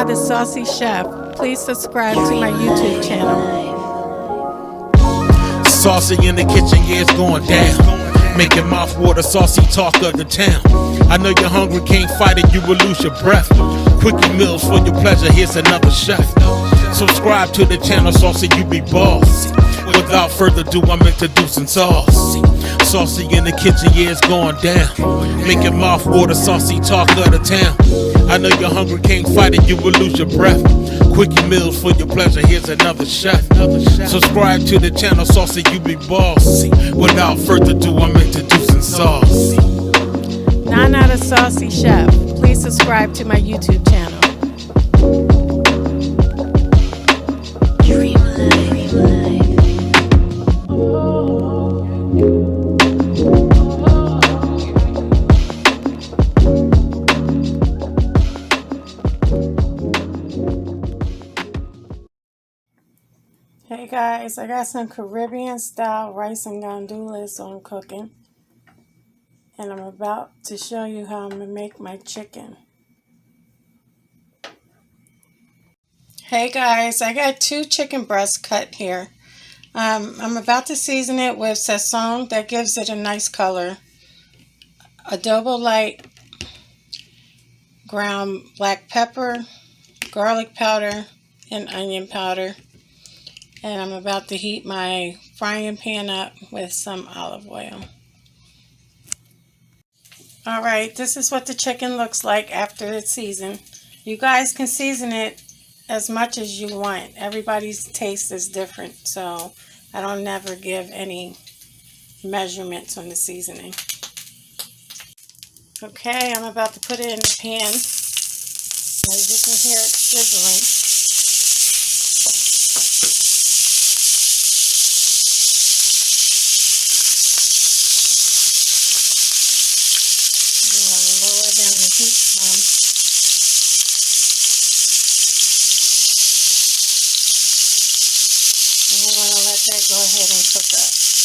Nana the Saucy Chef. Please subscribe to my YouTube channel. Saucy in the kitchen, yeah, it's going down. Making mouthwater, saucy talk of the town. I know you're hungry, can't fight it, you will lose your breath. Quickie meals for your pleasure, here's another chef. Subscribe to the channel, Saucy, you be boss. Without further ado, I'm introducing Saucy. Saucy in the kitchen, yeah, it's going down. Making mouthwater, saucy talk of the town. I know you're hungry, can't fight it, you will lose your breath. Quickie meals for your pleasure, here's another chef. Subscribe to the channel, Saucy, you be bossy. Without further ado, I'm introducing Saucy. Nana the Saucy Chef. Please subscribe to my YouTube channel. Hey guys, I got some Caribbean style rice and Gondules on cooking, and I'm about to show you how I'm going to make my chicken. Hey guys, I got 2 chicken breasts cut here. I'm about to season it with sazon that gives it a nice color, adobo light, ground black pepper, garlic powder, and onion powder. And I'm about to heat my frying pan up with some olive oil. Alright, this is what the chicken looks like after it's seasoned. You guys can season it as much as you want. Everybody's taste is different, so I don't never give any measurements on the seasoning. Okay, I'm about to put it in the pan. As you can hear it sizzling. And we're going to let that go ahead and cook up.